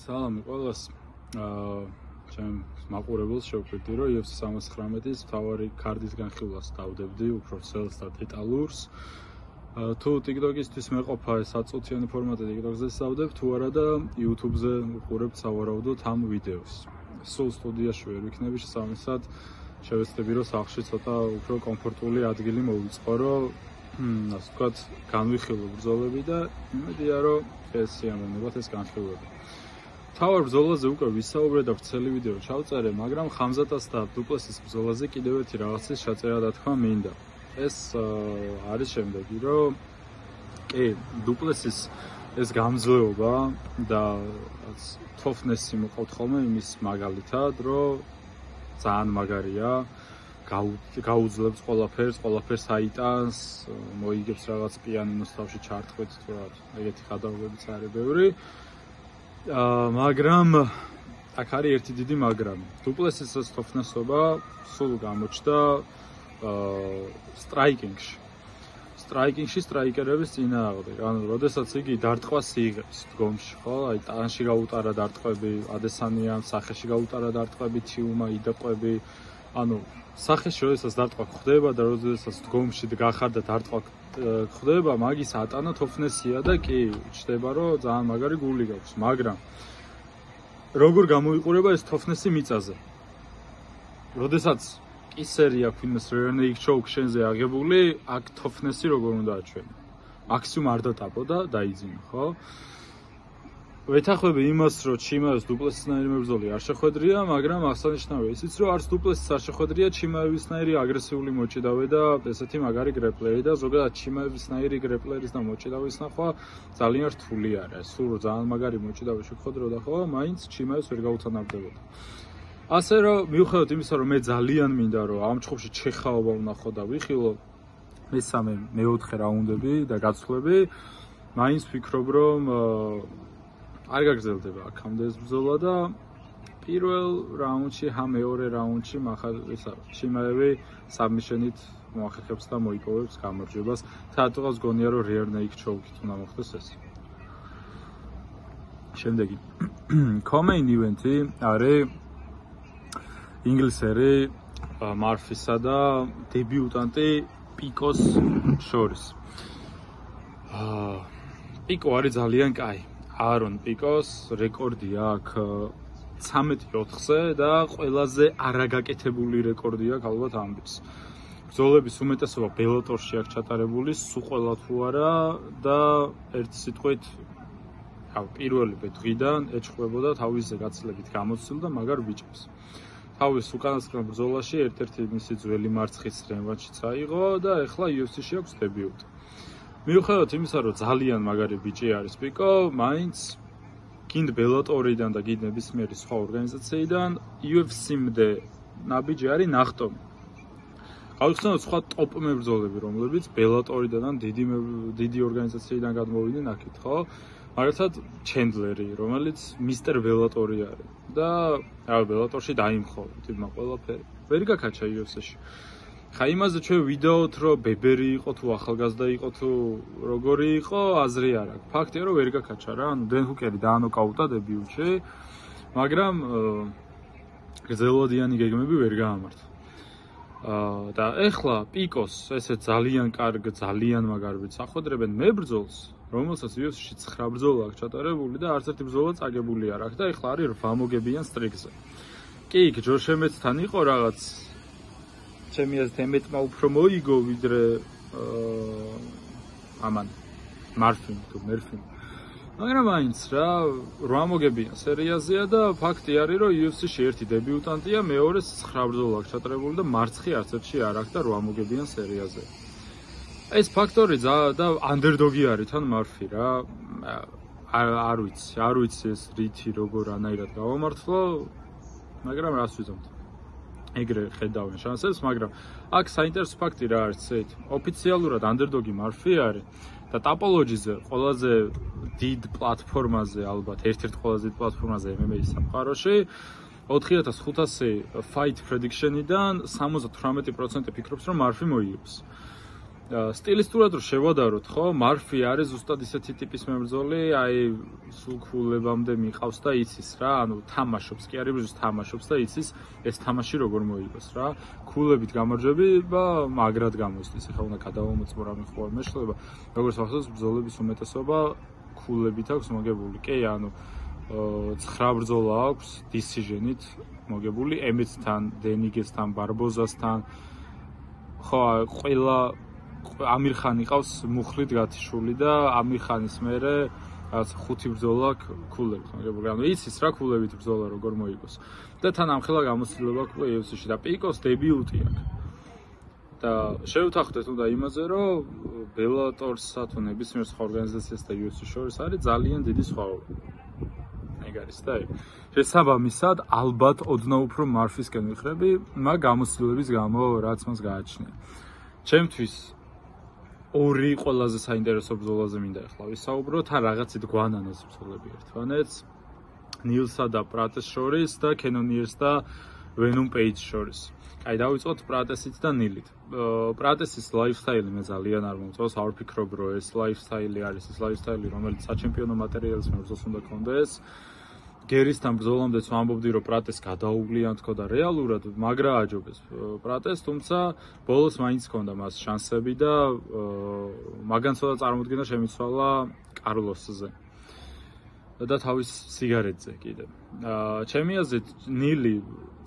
სალამი ყველას. ჩემ მაყურებელს შევხვდი, რომ UFC 319-ის მთავარი კარდის განხილვას დავდებდი, უფრო ვრცელს და დეტალურს. თუ TikTok-ისთვის მეყოფა ეს აწუთიანი ფორმატი TikTok-ზე სავდებ, თუ არა და YouTube-ზე უყურებთ სავარაუდოდ ამ ვიდეოს. სულ სტუდიაში ვერ ვიქნები, შესაბამისად შევეცდები, რომ სახლში ცოტა უფრო კომფორტული ადგილი მოვიწყო, რომ ასე ვთქვათ, განვიხილო ბრძოლები და იმედია, რომ ეს სიამოვნებათ ეს განხილვები. თავარ ბრძოლაზე უკვე ვისაუბრე და ვრცელი ვიდეო ჩავწერე, მაგრამ ხამზატას და დუპლესის ბრძოლაზე კიდევ ერთი რაღაცის ჩაწერა და თქვა მინდა. ეს არის შემდეგი, რომ კი, დუპლესის ეს გამძლეობა და თოფნესი მოყავთ ხოლმე იმის მაგალითად, რომ ძალიან მაგარია, გაუძლებს ყველაფერს აიტანს, მოიგებს რაღაც პიანინოს თავში ჩარტყვით, თუ რაღაც ეგეთი გადაღებებიც არის ბევრი. მაგრამ აქ არის ერთი დიდი მაგრამ. დუპლესის ეს თოფნესობა სულ გამოჩნდა სტრაიკინგში. სტრაიკერების წინააღმდეგ. ანუ, როდესაც იგი დარტყვას იღებს დგომში, ხო? აი, ტანში გაუტარა დარტყვები, ადესანიამ, სახეში გაუტარა დარტყვები, თიუმა იდაყვები. ანუ, სახეში როდესაც დარტყვა ხდება და როდესაც დგომში გახარდა დარტყვა ხდება, მაგის ატანა თოფნესია და კი, ჩნდება, რომ ძალიან მაგარი გული გაქვს, მაგრამ როგორ გამოიყურება ეს თოფნესი მიწაზე? როდესაც ისერია ქვინეს რენეიქ ჩოუკ შენზე აღებული, აქ თოფნესი როგორ უნდა აჩვენო? მაქსიმუმ არ დატაპო და დაიძინო, ხო? ვეთანხმები იმას, რომ ჩიმაევს დუპლესისნაირი მებრძოლი არ შეხვედრია, მაგრამ აღსანიშნავია ისიც, რომ არც დუპლესის არ შეხვედრია ჩიმაევისნაირი აგრესიული მოჭიდავე და ესეთი მაგარი გრეპლერი და ზოგადად ჩიმაევისნაირი გრეპლერის და მოჭიდავის ნახვა ძალიან რთული არის. სულ რომ ძალიან მაგარი მოჭიდავე შეხვედროდა ხო, მაინც ჩიმაევს ვერ გაუთანაბრდებოდა. ასე რომ მიუხედავად იმისა, რომ მე ძალიან მინდა, რომ ამ ჩხუბში ჩეხაობა ვნახო და ვიხილო მესამე, მეოთხე რაუნდები და გაცვლები, მაინც ვფიქრობ, რომ არ გაგრძელდება აქამდე ეს ბრძოლა და პირველ რაუნდში, მეორე რაუნდში ჩიმაევი საბმიშენით მოახერხებს და მოიპოვებს გამარჯვებას. თათოღაც გონია, რომ რეარნეიქ ჩოუკით უნდა მოხდეს ეს. შემდეგი კომეინ ივენთი არის ინგლისელი მარფისა და დებიუტანტი პიკოს შორის. პიკო არის ძალიან კაი. არონ პიკოს რეკორდი აქვს 13-4-ზე და ყველაზე არაგაკეთებული რეკორდი აქვს ალბათ ამბის. ბრძოლების უმეტესობა ბელატორში აქვს ჩატარებული, სულ ყველა თუ არა და ერთი სიტყვით პირველი დღიდან ეჭყვებოდა თავისზე გაცილებით გამოცდილ და მაგარ ბიჭებს. თავის უკანასკნელ ბრძოლაში ერთ-ერთი მისი ძველი მარცხის რევანშიც აიღო და ეხლა UFC-ში აქვს დებიუტი. მიუხედავად იმისა, რომ ძალიან მაგარი ბიჭი არის პიკო, მაინც გინდ ბელატორიდან და გინდ ნებისმიერი სხვა ორგანიზაციიდან UFC-მდე ნაბიჯი არის ნახტომი. გავიხსენოთ სხვა ტოპ მებრძოლები, რომლებიც ბელატორიდან დიდი ორგანიზაციიდან გადმოვიდნენ აქეთ, ხო? მაგალითად ჩენდლერი, რომელიც მისტერ ბელატორი არის და ბელატორში დაიმხო, თვითონ ყველაფერი. ვერ გაკაჩა UFC-ში. ხა იმაზე ჩვენ ვიდეოთ, რომ ბებერი იყო თუ ახალგაზრდა იყო თუ როგორი იყო, აზრი არ აქვს. ფაქტია, რომ ვერ გაკაჩა რა, ანუ დენ ჰუკერი დაანოკაუტა დებიუტში, მაგრამ გრძელვადიანი გეგმები ვერ გაამართა. და ეხლა პიკოს ესე ძალიან კარგ, ძალიან მაგარ ვიცი ახვედრებენ მებრძოლს, რომელსაც UFC-ში 9 ბრძოლა აქვს ჩატარებული და არც ერთი ბრძოლა წაგებული არ აქვს და ეხლა არის 8 მოგებიან სტრიქზე. კი, ჯოშემეცთან იყო რაღაც ჩემი აზრით ემეტმა უფრო მოიგო ვიდრე ამან მარფინ თუ მერფინ. მაგრამ მაინც რა 8 მოგებიან სერიაზეა და ფაქტი არის რომ UFC-ში ერთი დებიუტანტია, მეორე 9 ბრძოლა აქვს ჩატარებული და მარცხი არც ერთში არ აქვს და 8 მოგებიან სერიაზეა. ეს ფაქტორი და ანდერდოგი არის თან მარფი რა. არ ვიცი ეს რითი როგორ ანაირად გავამართლო, მაგრამ რას ვიზამთ. ეგრე ხედავენ შანსებს, მაგრამ აქ საინტერესო ფაქტი რა არის ცეთ. ოფიციალურად ანდერდოგი მარფი არის და ტაპოლოჯიზე ყველაზე დიდ პლატფორმაზე, ალბათ ერთ-ერთ ყველაზე დიდ პლატფორმაზე MMA-ის სამყაროში 4500 fight prediction-იდან 78% ფიქრობს, რომ მარფი მოიგებს. სტილისტურად რო შევადაროთ, ხო, მარფი არის ზუსტად ისეთი ტიპის მებრძოლი, აი სულ ქულებამდე მიყავს და იცის რა, ანუ თამაშობს, კი არის ზუსტად თამაშობს და იცის ეს თამაში როგორ მოიგოს რა. ქულებით გამარჯვება მაგრად გამოისწის, ეხლა უნდა გადავამოწმო რამე ხო არ მეშლება. როგორც ახსოვს, ბრძოლების უმეტესობა ქულებით აქვს მოგებული. კი, ანუ 9 ბრძოლა აქვს decision-ით მოგებული, ემეცთან, დენიგესთან, ბარბოზასთან. ხო, ყველა ამირ ხანი ყავს მუხლით გათიშული და ამირ ხანის მერე რაღაც 5 ბრძოლა ქულებით მოგებული. ანუ იცის რა ქულებით ბრძოლა როგორ მოიგოს. და თან ამხელა გამოცდილება აქვს UFC-ში და პიკოს დებიუტი აქვს. და შევთანხმდეთ უნდა იმაზე, რომ ბელატორსა თუ ნებისმიერ სხვა ორგანიზაციასა და UFC-ს შორის არის ძალიან დიდი სხვაობა. ეგ არის და ეგ. შესაბამისად, ალბათ ოდნავ უფრო მარფისკენ ვიხრები, მაგ გამოცდილების გამო რაც მას გააჩნია. ჩემთვის ორი ყველაზე საინტერესო ბრძოლაზე მინდა ახლა ვისაუბროთ, ან რაღაცით გვანანოს ბრძოლები ერთმანეთს. ნილსა და პრატეს შორის და კენონიერს და ვენუმ პეიჯს შორის. აი დავიწყოთ პრატესით და ნილით. პრატესის ლაიფსტაილი მე ძალიან არ მომწონს, არ ვფიქრობ, რომ ეს ლაიფსტაილი არის ეს ლაიფსტაილი, რომელიც საჩემპიონო მატერიალის მებრძოლს უნდა კონდეს. გერისთან ბრძოლამდეც ვამბობდი, რომ პრატეს გადაუვლიან თქო და რეალურად მაგრა აჯობეს პრატეს, თუმცა ბოლოს მაინც ჰქონდა მას შანსები და მაგან ცოტა წარმოდგენა შემიცვალა კარლოსზე და თავის სიგარეტზე კიდე. ჩემი აზრით ნილი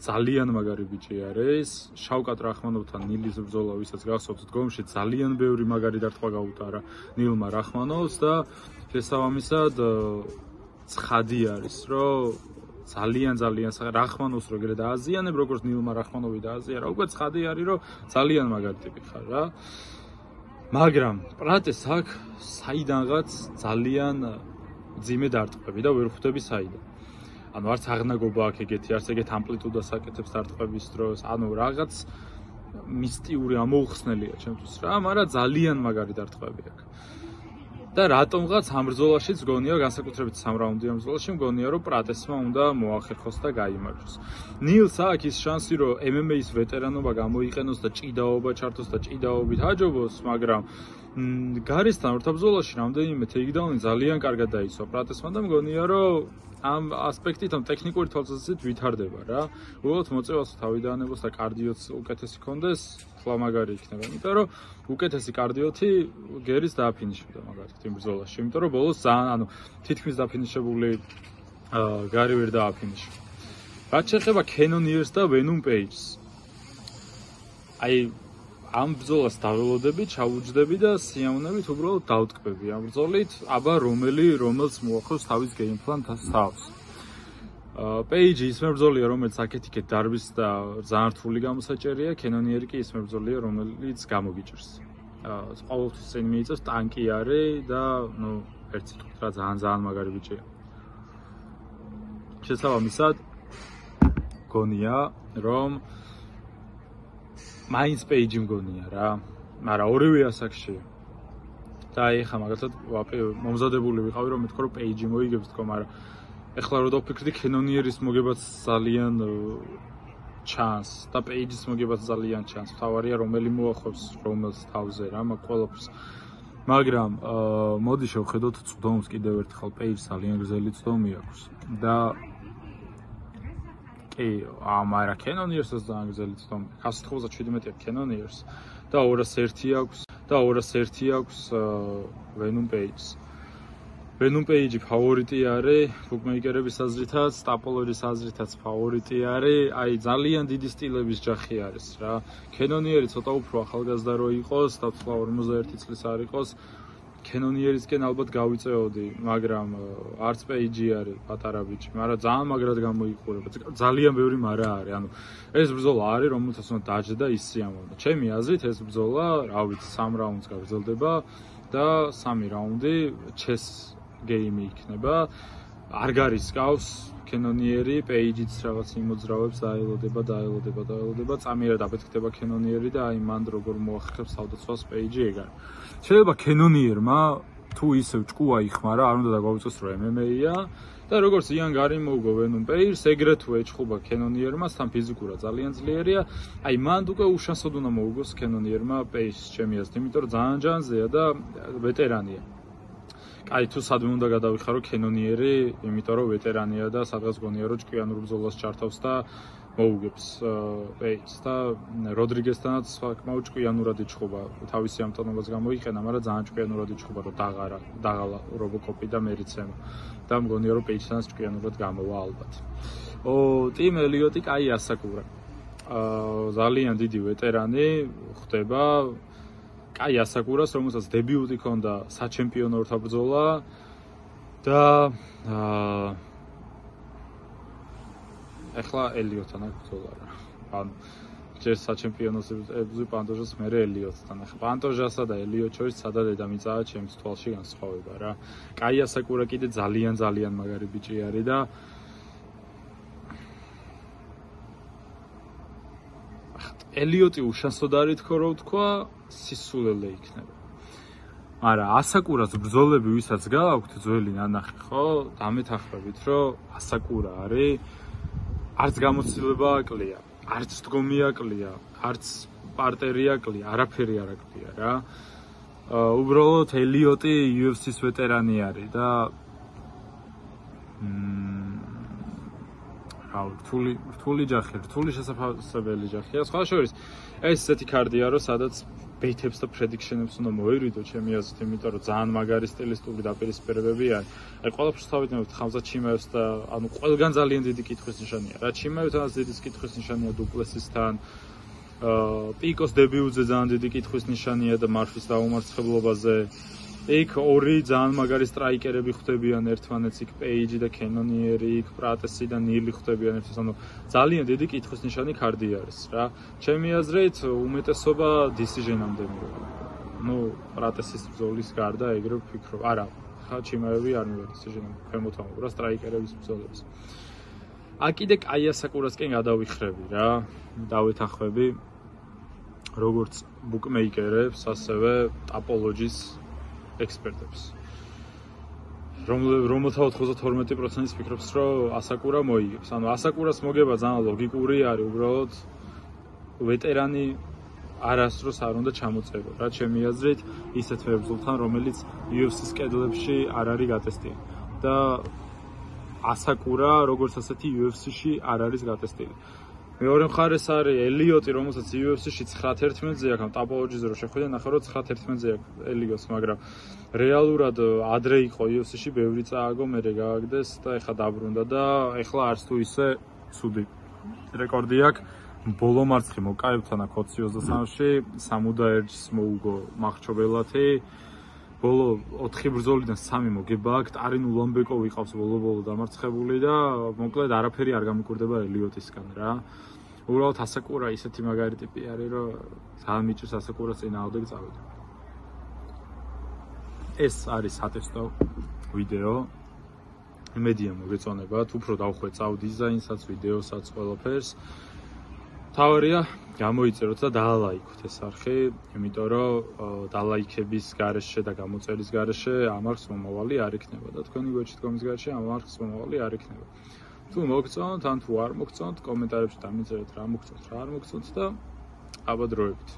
ძალიან მაგარი ბიჭი არის, შავკატ რახმანოვთან ნილის ბრძოლა, ვისაც გახსოვთ დგომში, ძალიან ბევრი მაგარი დარტყმა გაუტარა ნილმა რახმანოვს და შესაბამისად ცხადი არის, რომ ძალიან რახმანოვს როგორ დააზიანებ, როგორც ნილმა რახმანოვი დააზიანა, უკვე ცხადი არის, რომ ძალიან მაგარი ტიპი ხარ რა. მაგრამ პრატეს აქ საიდანღაც ძალიან ძიმე დარტყმები და ვერ ხვდები საიდან. ანუ არც აღნაგობა აქ ეგეთი, არც ეგეთ ამპლიტუდას აკეთებს დარტყმების დროს, ანუ რაღაც მისტიური ამოუხსნელია ჩემთვის რა, მაგრამ ძალიან მაგარი დარტყმები აქვს. და რატომღაც ამ ბრძოლაშიც გონია, განსაკუთრებით 3 რაუნდიან ბრძოლაში მგონია, რომ პრატესმა უნდა მოახერხოს და გაიმარჯვოს. ნილს აქვს ის შანსი, რომ MMA-ის ვეტერანობა გამოიყენოს და ჭიდაობა ჩართოს და ჭიდაობით აჯობოს, მაგრამ გარისთან ორთა ბრძოლაში რამდენიმე ტეიქდაუნი ძალიან კარგად დაიცვა პრატესმა და მგონია, რომ ამ ასპექტით ამ ტექნიკური თვალსაზრისით ვითარდება რა. უბრალოდ მოწევას თავი დაანებოს და კარდიოც უკეთესი ქონდეს, ხლა მაგარი იქნება. იმიტომ რომ უკეთესი კარდიოთი გერის დააფინიშებდა მაგალითად იმ ბრძოლაში. იმიტომ რომ ბოლოს ძალიან, ანუ თითქმის დაფინიშებული გარი ვერ დააფინიშა. რაც შეეხება კენონიერს და ვენუმ პეიჯს. აი ამ ბრძოლას დაველოდები, ჩავუჯდები და სიამოვნებით უბრალოდ დავტკბები ამ ბრძოლით, აბა რომელს მოახავს თავის გეიმპლანს თავს. პეიჯი ის მებრძოლია, რომელიც აქეთ-იქეთ დარბის და ძალიან რთული გამოსაჭერია, კენონიერი კი ის მებრძოლია, რომელიც გამოგიჭრს. ყოველთვის წინ მიიწევს, ტანკი არის და ნუ ერთ სიტყვით რა ძალიან მაგარი ბიჭია. შესაბამისად გონია, რომ მაინც პეიჯი მგონია რა, მაგრამ ორივე ასაკშია. და ეხლა მაგალითად მომზადებული ვიყავი რომ მეთქო რომ პეიჯი მოიგებს თქო, მაგრამ ეხლა რო დავფიქრდი კენოიერის მოგებაც ძალიან ჩანს და პეიჯის მოგებაც ძალიან ჩანს. თავარია რომელი მოახავს რომელს თავზე რა, მაგ ყველაფერს. მაგრამ მოდი შევხედოთ წვდომს კიდევ ერთხელ, პეიჯს ძალიან გრძელი წვდომი აქვს და მაგრამ კენონიერსაც ძალიან გრძელი წვდომი. 197 აქვს კენონიერს და 201 აქვს ვენუმ პეიჯს. ვენუმ პეიჯი ფავორიტი არის ბუკმეიკერების აზრითაც, ტაპოლოგის აზრითაც ფავორიტი არის. აი ძალიან დიდი სტილების ჯახი არის რა. კენონიერი ცოტა უფრო ახალგაზრდა რო იყოს და 41 წლის არ იყოს, კენონიერისკენ ალბათ გავიწეოდი, მაგრამ არც პეიჯი არის პატარა ბიჭი, მაგრამ ძალიან მაგრად გამოიყურება. ძალიან ბევრი მარა არის. ანუ ეს ბრძოლა არის, რომელთაც უნდა დაჯდა ის სიამოვნა. ჩემი აზრით ეს ბრძოლა, რა ვიცი, 3 რაუნდს გაგრძელდება და 3 რაუნდი ჩეს გეიმი იქნება. არ გარისკავს კენონიერი, პეიჯიც რაღაც იმოძრავებს, დაელოდება, წამიერად აფეთქდება კენონიერი და აი მან როგორ მოახერხებს თავდაცვას პეიჯი ეგ არის. შეიძლება კენონიერმა თუ ისევ ჭკუა იხმარა, არ უნდა დაგვავიწყოს რომ MMA-ია, და როგორც იან გარი მოუგო ვენუმ პეირს, ეგრეთვე ეჩხუბა კენონიერმა, თან ფიზიკურად ძალიან ძლიერია. აი მანდ უკვე უშანსოდ უნდა მოუგოს კენონიერმა პეირს, ჩემი აზრით, იმიტომ რომ ძალიან ჯანზეა და ვეტერანია. აი თუ სადმე უნდა გადავიხარო კენონიერი, იმიტომ რომ ვეტერანია და სადღაც გონია რომ ჭკვიანურ ბრძოლას ჩართავს და მოუგებს პეირს და როდრიგესთანაც საკმაოდ ჭკვიანურად იჩხუბა. თავისი ამტონობას გამოიყენა, მაგრამ ძალიან ჭკვიანურად იჩხუბა რომ დაღალა რობოკოპი და მერიცემა. და მგონია რომ პეირსთანაც ჭკვიანურად გამოვა ალბათ. ტიმ ელიოტი კაი ასაკურა. ძალიან დიდი ვეტერანი ხდება. კაი ასაკურას, რომელსაც დებიუტი ჰქონდა საჩემპიონო ორთაბრძოლა და ეხლა ელიოტთან აქვს ბრძოლა რა. ანუ ჯერ საჩემპიონოსებზე პანტოჟას მერე ელიოტთან. ეხლა პანტოჟასა და ელიოტ შორის სადა დედამიწაა ჩემს თვალში განსხვავება რა. კაი ასაკურა კიდე ძალიან მაგარი ბიჭი არის და ელიოტი უშანსოდ არის თქო რომ თქვა სისულელე იქნება. მაგრამ ასაკურას ბრძოლები ვისაც გააქვთ ძველი ნანახი ხო? დამეთანხმებით რომ ასაკურა არის არც გამოცდილება აკლია, არც დგომი აკლია, არც პარტერი აკლია, არაფერი არ აკლია რა. უბრალოდ ელიოტი UFC-ს ვეტერანი არის და რთული ჯახი, რთული შესაძლებელი ჯახია. სხვა შორის ეს ესეთი კარდია, რომ სადაც ბეითებს და პრედიქშენებს უნდა მოერიდო, ჩემი აზრით, იმიტომ რომ ძალიან მაგარი სტილისტური დაპირისპირებები არის. აი ყველაფერს თავიდანვე ხამზა ჩიმაევს და ანუ ყველგან ძალიან დიდი კითხვის ნიშანია. რა ჩიმაევთანაც დიდი კითხვის ნიშანია დუპლესისთან. პიკოს დებიუტზე ძალიან დიდი კითხვის ნიშანია და მარფის დაუმარცხებლობაზე. იქ ორი ძალიან მაგარი სტრაიკერები ხვდებიან ერთმანეთს, იქ პეიჯი და კენონიერი, იქ პრატესი და ნილი ხვდებიან ერთმანეთს. ანუ ძალიან დიდი კითხვის ნიშანი კარდი არის რა. ჩემი აზრით, უმეტესობა decision-ამდე მიიღო. ნუ პრატესის ბრძოლის გარდა ეგრე ვფიქრობ. არა, ხა ჩიმაევი არ მიიღო decision-ამდე, ქვემოთ ამობრა სტრაიკერების ბრძოლებს. კიდე კაი ასაკურასკენ გადავიხრები რა. დავეთანხმები როგორც ბუკმეიკერებს, ასევე ტაპოლოჯის ექსპერტებს. რომელთა 92%-ს ფიქრობს, რომ ასაკურა მოიგებს. ანუ ასაკურას მოგება ძალიან ლოგიკური არის, უბრალოდ ვეტერანი არასდროს არ უნდა ჩამოწევო. რა ჩემი აზრით, ისეთ მებრძოლთან, რომელიც UFC-ს კედლებში არ არის გატესტილი. და ასაკურა, როგორც ასეთი UFC-ში არ არის გატესტილი. მეორე მხარეს არის ელიოტი, რომელსაც UFC-ში 9-11-ზე აქვს, ტაპოლოჯიზე რომ შეხვიდე, ნახე რომ 9-11-ზე აქვს ელიოტს, მაგრამ რეალურად ადრე იყო UFC-ში, ბევრი წააგო, მერე გააგდეს და ეხლა დაბრუნდა და ეხლა არც თუ ისე ცუდი რეკორდი აქვს. ბოლო მარცხი მოკაევთან აქ 23-ში, სამუდაერჯს მოუგო მახრჩობელათი. ბოლო 4 ბრძოლიდან 3 მოგება აქვს, ტარინ ულამბეკოვი ყავს ბოლო დამარცხებული და მოკლედ არაფერი არ გამიკვირდება ელიოტისგან რა. უბრალოდ ასაკურა ისეთი მაგარი ტიპი არის, რომ ძალიან მიჭირს ასაკურას წინააღმდეგ წავიდა. ეს არის სატესტო ვიდეო. იმედია მოგეწონებათ, უფრო დავხვეწავ დიზაინსაც, ვიდეოსაც, ყველაფერს. თავარია გამოიწეროთ და დაალაიქოთ ეს არხი, იმიტომ რომ დალაიქების გარეშე და გამოწერის გარეშე ამ არხს მომავალი არ იქნება და თქვენი გვერდში დგომის გარეშე ამ არხს მომავალი არ იქნება. თუ მოგწონთ, ან თუ არ მოგწონთ, კომენტარებში დამიწერეთ რა მოგწონთ, რა არ მოგწონთ და აბა დროებით.